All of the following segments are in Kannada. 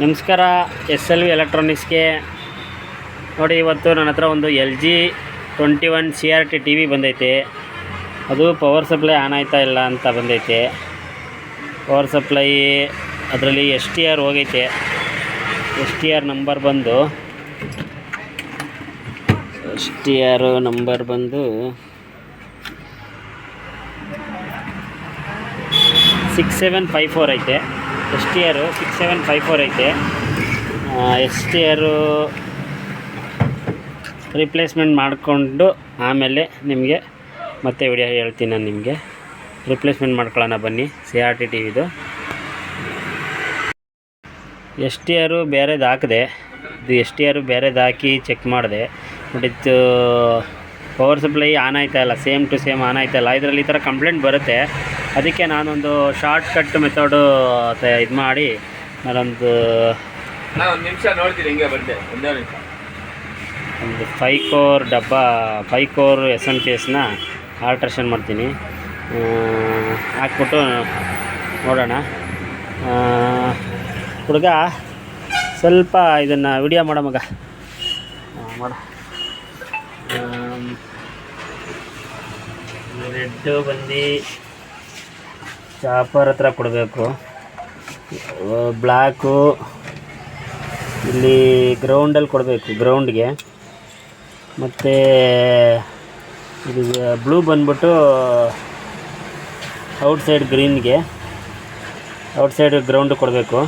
ನಮಸ್ಕಾರ. SLV ಎಲೆಕ್ಟ್ರಾನಿಕ್ಸ್ಗೆ ನೋಡಿ, ಇವತ್ತು ನನ್ನ ಹತ್ರ ಒಂದು LG 21 CRT TV ಬಂದೈತೆ. ಅದು ಪವರ್ ಸಪ್ಲೈ ಆನ್ ಆಯ್ತಾ ಇಲ್ಲ ಅಂತ ಬಂದೈತೆ. ಪವರ್ ಸಪ್ಲೈ ಅದರಲ್ಲಿ STR ಹೋಗೈತೆ. STR ನಂಬರ್ ಬಂದು 6754 ಐತೆ. STR 6754 ಐತೆ. STR ರಿಪ್ಲೇಸ್ಮೆಂಟ್ ಮಾಡಿಕೊಂಡು ಆಮೇಲೆ ನಿಮಗೆ ಮತ್ತೆ ವಿಡಿಯೋ ಹೇಳ್ತೀನಿ. ನಾನು ನಿಮಗೆ ರಿಪ್ಲೇಸ್ಮೆಂಟ್ ಮಾಡ್ಕೊಳ್ಳೋಣ ಬನ್ನಿ. CRT TVದು STR ಬೇರೆದು ಹಾಕಿದೆ. ಇದು STR ಬೇರೆದು ಹಾಕಿ ಚೆಕ್ ಮಾಡಿದೆ. ಬಟ್ ಇದು ಪವರ್ ಸಪ್ಲೈ ಆನ್ ಆಯ್ತಾ ಇಲ್ಲ, ಸೇಮ್ ಟು ಸೇಮ್ ಆನ್ ಆಯ್ತಾ ಇಲ್ಲ. ಇದರಲ್ಲಿ ಈ ಥರ ಕಂಪ್ಲೇಂಟ್ ಬರುತ್ತೆ. ಅದಕ್ಕೆ ನಾನೊಂದು ಶಾರ್ಟ್ ಕಟ್ ಮೆಥಡು ಇದು ಮಾಡಿ ನಾನೊಂದು ನಿಮಿಷ ನೋಡ್ತೀನಿ, ಹಿಂಗೆ ಬಂದೆ ಒಂದೇ ನಿಮಿಷ. ಒಂದು 5 ಕೋರ್ SMPSನ ಆಲ್ಟ್ರೇಷನ್ ಮಾಡ್ತೀನಿ. ಹಾಕ್ಬಿಟ್ಟು ನೋಡೋಣ. ಹುಡುಗ ಸ್ವಲ್ಪ ಇದನ್ನು ವಿಡಿಯೋ ಮಾಡೋ ಮಗ ಮಾಡ. ರೆಡ್ಡು ಬಂದು ಚಾಪರ್ ಹತ್ರ ಕೊಡಬೇಕು. ಬ್ಲ್ಯಾಕು ಇಲ್ಲಿ ಗ್ರೌಂಡಲ್ಲಿ ಕೊಡಬೇಕು, ಗ್ರೌಂಡ್ಗೆ. ಮತ್ತು ಇದು ಬ್ಲೂ ಬಂದ್ಬಿಟ್ಟು ಔಟ್ಸೈಡ್ ಗ್ರೀನ್ಗೆ, ಔಟ್ಸೈಡ್ ಗ್ರೌಂಡ್ ಕೊಡಬೇಕು.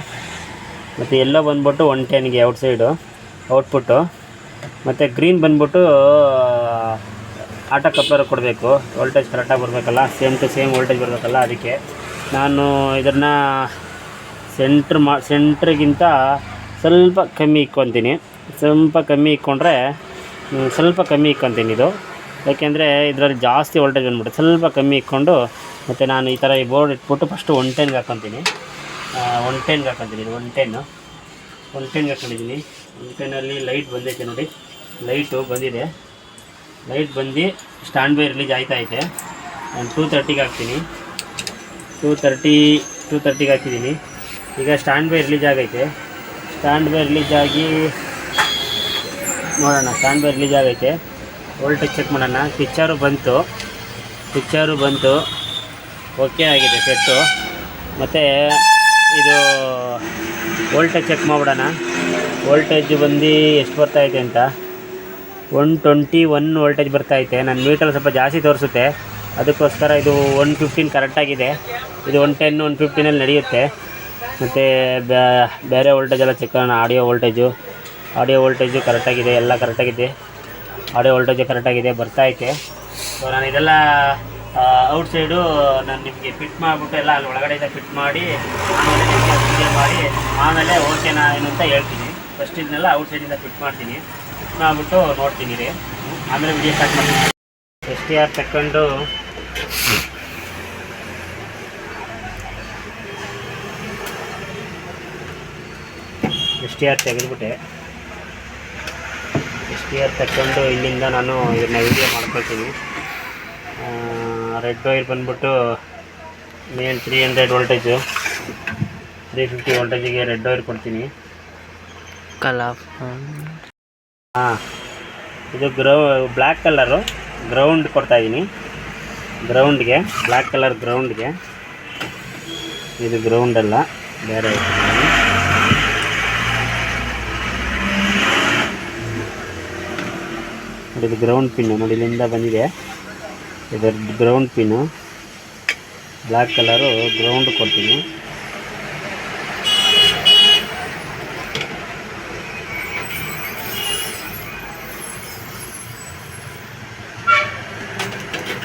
ಮತ್ತು ಎಲ್ಲೋ ಬಂದ್ಬಿಟ್ಟು 110ಗೆ ಔಟ್ಸೈಡು ಔಟ್ಪುಟ್ಟು. ಮತ್ತು ಗ್ರೀನ್ ಬಂದ್ಬಿಟ್ಟು ಆಟೋ ಕಪ್ಲರ್ ಕೊಡಬೇಕು. ವೋಲ್ಟೇಜ್ ಕರೆಕ್ಟಾಗಿ ಬರಬೇಕಲ್ಲ, ಸೇಮ್ ಟು ಸೇಮ್ ವೋಲ್ಟೇಜ್ ಬರಬೇಕಲ್ಲ. ಅದಕ್ಕೆ ನಾನು ಇದನ್ನು ಸೆಂಟ್ರಿಗಿಂತ ಸ್ವಲ್ಪ ಕಮ್ಮಿ ಇಕ್ಕೊತೀನಿ. ಸ್ವಲ್ಪ ಕಮ್ಮಿ ಇಕ್ಕೊತೀನಿ ಇದು. ಯಾಕೆಂದರೆ ಇದರಲ್ಲಿ ಜಾಸ್ತಿ ವೋಲ್ಟೇಜ್ ಬಂದ್ಬಿಟ್ಟು ಸ್ವಲ್ಪ ಕಮ್ಮಿ ಇಕ್ಕೊಂಡು, ಮತ್ತು ನಾನು ಈ ಥರ ಈ ಬೋರ್ಡ್ ಇಟ್ಬಿಟ್ಟು ಫಸ್ಟು 110ಗೆ ಹಾಕ್ಕೊತೀನಿ. 110ಗೆ ಹಾಕ್ಕೊತೀನಿ. ಇದು 110ಗೆ ಹಾಕ್ಕೊಂಡಿದ್ದೀನಿ. 110ಅಲ್ಲಿ ಲೈಟ್ ಬಂದೈತೆ ನೋಡಿ, ಲೈಟು ಬಂದಿದೆ. ಲೈಟ್ ಬಂದು ಸ್ಟ್ಯಾಂಡ್ ಬೈ ರಿಲೀಸ್ ಆಯ್ತೈತೆ. ನಾನು 230ಗೆ ಹಾಕ್ತೀನಿ. 230ಗೆ ಹಾಕಿದ್ದೀನಿ. ಈಗ ಸ್ಟ್ಯಾಂಡ್ ಬೈ ರಿಲೀಸ್ ಆಗೈತೆ. ಸ್ಟ್ಯಾಂಡ್ ಬೈ ರಿಲೀಸ್ ಆಗಿ ನೋಡೋಣ. ಸ್ಟ್ಯಾಂಡ್ ಬೈ ರಿಲೀಸ್ ಆಗೈತೆ. ವೋಲ್ಟೇಜ್ ಚೆಕ್ ಮಾಡೋಣ. ಪಿಕ್ಚರು ಬಂತು. ಓಕೆ ಆಗಿದೆ ಸೆಟ್ಟು. ಮತ್ತು ಇದು ವೋಲ್ಟೇಜ್ ಚೆಕ್ ಮಾಡಿಬಿಡೋಣ. ವೋಲ್ಟೇಜ್ ಬಂದು ಎಷ್ಟು ಬರ್ತಾಯಿದೆ ಅಂತ. 121 ವೋಲ್ಟೇಜ್ ಬರ್ತಾಯಿದೆ. ನನ್ನ ಮೀಟರ್ ಸ್ವಲ್ಪ ಜಾಸ್ತಿ ತೋರಿಸುತ್ತೆ, ಅದಕ್ಕೋಸ್ಕರ ಇದು 115 ಕರೆಕ್ಟಾಗಿದೆ. ಇದು 110 115ಅಲ್ಲಿ ನಡೆಯುತ್ತೆ. ಮತ್ತು ಬೇರೆ ವೋಲ್ಟೇಜೆಲ್ಲ ಚೆಕ್ ಮಾಡೋಣ. ಆಡಿಯೋ ವೋಲ್ಟೇಜು ಕರೆಕ್ಟಾಗಿದೆ, ಎಲ್ಲ ಕರೆಕ್ಟಾಗಿದೆ. ಆಡಿಯೋ ವೋಲ್ಟೇಜು ಕರೆಕ್ಟಾಗಿದೆ, ಬರ್ತಾಯಿದೆ. ಸೊ ನಾನು ಇದೆಲ್ಲ ಔಟ್ಸೈಡು ನಾನು ನಿಮಗೆ ಫಿಟ್ ಮಾಡಿಬಿಟ್ಟು ಎಲ್ಲ ಅಲ್ಲಿ ಒಳಗಡೆಯಿಂದ ಫಿಟ್ ಮಾಡಿ ಆಮೇಲೆ ನಿಮಗೆ ವಿಡಿಯೋ ಮಾಡಿ ಆಮೇಲೆ ಓಕೆನಾ ಏನು ಅಂತ ಹೇಳ್ತೀನಿ. ಫಸ್ಟ್ ಇದನ್ನೆಲ್ಲ ಔಟ್ಸೈಡಿಂದ ಫಿಟ್ ಮಾಡ್ತೀನಿ. ಫಿಟ್ ಮಾಡಿಬಿಟ್ಟು ನೋಡ್ತೀನಿ ರೀ, ಆಮೇಲೆ ವಿಡಿಯೋ ಸ್ಟಾರ್ಟ್ ಮಾಡ್ತೀನಿ. STR ತಗೊಂಡು STR ತೆಗೆದುಬಿಟ್ಟೆ. STR ತಗೊಂಡು ಇಲ್ಲಿಂದ ನಾನು ಇದನ್ನು ವಿಡಿಯೋ ಮಾಡ್ಕೊಳ್ತೀನಿ. ರೆಡ್ ವೈರ್ ಬಂದ್ಬಿಟ್ಟು ಮೇನ್ 300 ವೋಲ್ಟೇಜು, 350 ವೋಲ್ಟೇಜಿಗೆ ರೆಡ್ ವೈರ್ ಕೊಡ್ತೀನಿ. ಇದು ಬ್ಲ್ಯಾಕ್ ಕಲರು ಗ್ರೌಂಡ್ ಕೊಡ್ತಾಯಿದ್ದೀನಿ. ಗ್ರೌಂಡ್ಗೆ ಬ್ಲ್ಯಾಕ್ ಕಲರ್ ಗ್ರೌಂಡ್ಗೆ. ಇದು ಗ್ರೌಂಡಲ್ಲ, ಬೇರೆ. ನೋಡಿ ಇದು ಗ್ರೌಂಡ್ ಪಿನ್ನು ನೋಡಿ, ಇಲ್ಲಿಂದ ಬಂದಿದೆ. ಇದರ ground pin black colour ground ಕೊಡ್ತೀನಿ.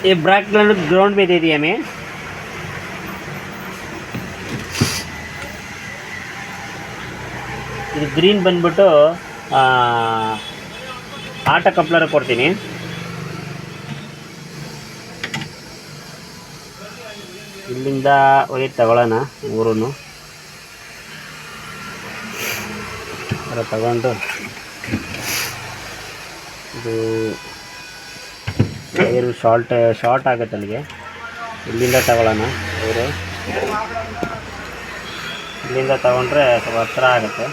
ये ब्लैक कलर ग्राउंड में दे दिया मैं. ಇದು ಗ್ರೀನ್ ಬಂದ್ಬಿಟ್ಟು ಆಟೋ ಕಪ್ಲರ್ ಕೊಡ್ತೀನಿ. ಇಲ್ಲಿಂದ ವೈರ್ ತಗೊಳ್ಳೋಣ. ಮೂರೂ ತಗೊಂಡು ಇದು ವೈರು ಶಾರ್ಟ್ ಆಗುತ್ತೆ ಅಲ್ಲಿಗೆ. ಇಲ್ಲಿಂದ ತಗೊಳ್ಳೋಣ ವೈರು. ಇಲ್ಲಿಂದ ತಗೊಂಡ್ರೆ ಸ್ವಲ್ಪ ಹತ್ರ ಆಗುತ್ತೆ.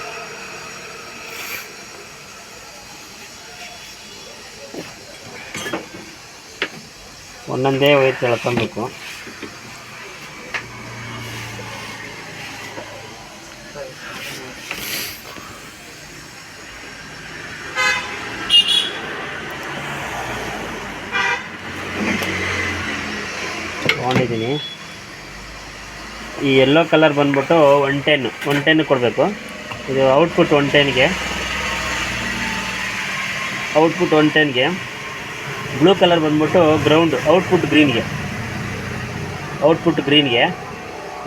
ಒಂದೊಂದೇ ಒಯ್ದು ಎಳ್ಕೊಬೇಕು. ತೊಗೊಂಡಿದ್ದೀನಿ. ಈ ಯೆಲ್ಲೋ ಕಲರ್ ಬಂದ್ಬಿಟ್ಟು 110 ಕೊಡಬೇಕು. ಇದು ಔಟ್ಪುಟ್ 110ಗೆ, ಬ್ಲೂ ಕಲರ್ ಬಂದ್ಬಿಟ್ಟು ಗ್ರೌಂಡ್ ಔಟ್ಪುಟ್ ಗ್ರೀನ್ಗೆ,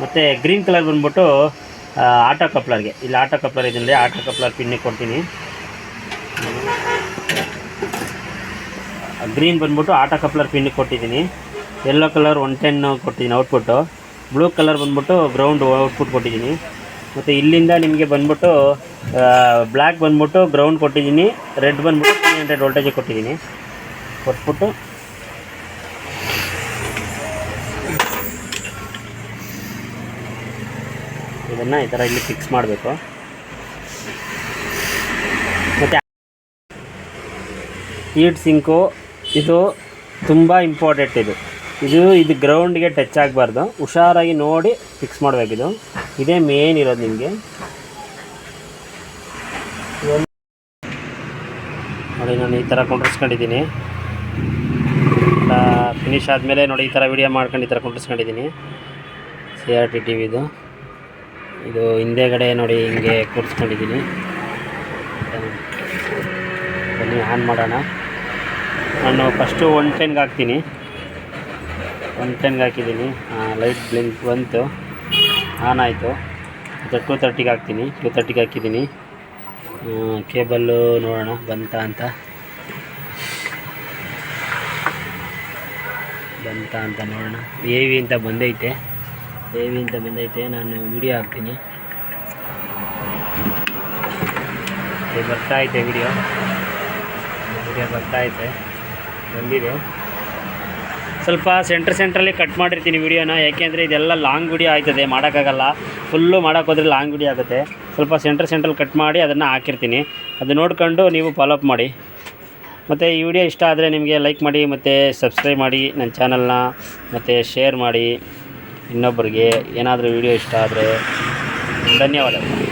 ಮತ್ತು ಗ್ರೀನ್ ಕಲರ್ ಬಂದ್ಬಿಟ್ಟು ಆಟೋ ಕಪ್ಲರ್ಗೆ. ಇಲ್ಲಿ ಆಟೋ ಕಪ್ಲರ್ ಇದೆಯಲ್ಲ, ಆಟೋ ಕಪ್ಲರ್ ಪಿನ್ನಿಗೆ ಕೊಡ್ತೀನಿ. ಗ್ರೀನ್ ಬಂದ್ಬಿಟ್ಟು ಆಟೋ ಕಪ್ಲರ್ ಪಿನ್ನಿಗೆ ಕೊಟ್ಟಿದ್ದೀನಿ. ಯೆಲ್ಲೋ ಕಲರ್ 110 ಕೊಟ್ಟಿದ್ದೀನಿ ಔಟ್ಪುಟ್ಟು. ಬ್ಲೂ ಕಲರ್ ಬಂದ್ಬಿಟ್ಟು ಗ್ರೌಂಡ್ ಔಟ್ಪುಟ್ ಕೊಟ್ಟಿದ್ದೀನಿ. ಮತ್ತು ಇಲ್ಲಿಂದ ನಿಮಗೆ ಬಂದ್ಬಿಟ್ಟು ಬ್ಲ್ಯಾಕ್ ಬಂದ್ಬಿಟ್ಟು ಗ್ರೌಂಡ್ ಕೊಟ್ಟಿದ್ದೀನಿ, ರೆಡ್ ಬಂದ್ಬಿಟ್ಟು 300 ವೋಲ್ಟೇಜಿಗೆ ಕೊಟ್ಟಿದ್ದೀನಿ. ಕೊಟ್ಬಿಟ್ಟು ಇದನ್ನು ಈ ಥರ ಇಲ್ಲಿ ಫಿಕ್ಸ್ ಮಾಡಬೇಕು. ಮತ್ತು ಹೀಟ್ ಸಿಂಕು ಇದು ತುಂಬ ಇಂಪಾರ್ಟೆಂಟ್. ಇದು ಗ್ರೌಂಡ್ಗೆ ಟಚ್ ಆಗಬಾರ್ದು, ಹುಷಾರಾಗಿ ನೋಡಿ ಫಿಕ್ಸ್ ಮಾಡಬೇಕಿದು. ಇದೇ ಮೇನ್ ಇರೋದು ನಿಮಗೆ. ನೋಡಿ ನಾನು ಈ ಥರ ಕುಂಡ್ರಿಸ್ಕೊಂಡಿದ್ದೀನಿ. ಫಿನಿಶ್ ಆದಮೇಲೆ ನೋಡಿ ಈ ಥರ ವಿಡಿಯೋ ಮಾಡ್ಕೊಂಡು ಈ ಥರ ಕುಂಡ್ರಿಸ್ಕೊಂಡಿದ್ದೀನಿ. CRT ಟಿವಿದು ಇದು ಹಿಂದೆಗಡೆ ನೋಡಿ ಹಿಂಗೆ ಕೂರಿಸ್ಕೊಂಡಿದ್ದೀನಿ. ಬನ್ನಿ ಆನ್ ಮಾಡೋಣ. ನಾನು ಫಸ್ಟು 110ಗೆ ಹಾಕ್ತೀನಿ. 110ಗೆ ಹಾಕಿದ್ದೀನಿ. ಲೈಟ್ ಬ್ಲಿಂಕ್ ಬಂತು, ಆನ್ ಆಯಿತು. ಮತ್ತು 230ಗೆ ಹಾಕ್ತೀನಿ. 230ಗೆ ಹಾಕಿದ್ದೀನಿ. ಕೇಬಲ್ಲು ನೋಡೋಣ ಬಂತ ಅಂತ ನೋಡೋಣ. AV ಅಂತ ಬಂದೈತೆ. ನಾನು ವಿಡಿಯೋ ಹಾಕ್ತೀನಿ. ಬರ್ತಾಯಿದೆ ವಿಡಿಯೋ ಬರ್ತಾಯಿದೆ, ಬಂದಿದೆ. ಸ್ವಲ್ಪ ಸೆಂಟ್ರಲ್ಲಿ ಕಟ್ ಮಾಡಿರ್ತೀನಿ ವಿಡಿಯೋನ, ಯಾಕೆಂದರೆ ಇದೆಲ್ಲ ಲಾಂಗ್ ವಿಡಿಯೋ ಆಯ್ತದೆ, ಮಾಡೋಕ್ಕಾಗಲ್ಲ. ಫುಲ್ಲು ಮಾಡೋಕ್ಕೋದ್ರೆ ಲಾಂಗ್ ವಿಡಿಯೋ ಆಗುತ್ತೆ. ಸ್ವಲ್ಪ ಸೆಂಟ್ರಲ್ಲಿ ಕಟ್ ಮಾಡಿ ಅದನ್ನು ಹಾಕಿರ್ತೀನಿ. ಅದು ನೋಡ್ಕೊಂಡು ನೀವು ಫಾಲೋಅಪ್ ಮಾಡಿ. ಮತ್ತು ಈ ವಿಡಿಯೋ ಇಷ್ಟ ಆದರೆ ನಿಮಗೆ ಲೈಕ್ ಮಾಡಿ, ಮತ್ತು ಸಬ್ಸ್ಕ್ರೈಬ್ ಮಾಡಿ ನನ್ನ ಚಾನಲ್ನ, ಮತ್ತು ಶೇರ್ ಮಾಡಿ ಇನ್ನೊಬ್ಬರಿಗೆ. ಏನಾದರೂ ವಿಡಿಯೋ ಇಷ್ಟ ಆದರೆ ಧನ್ಯವಾದಗಳು.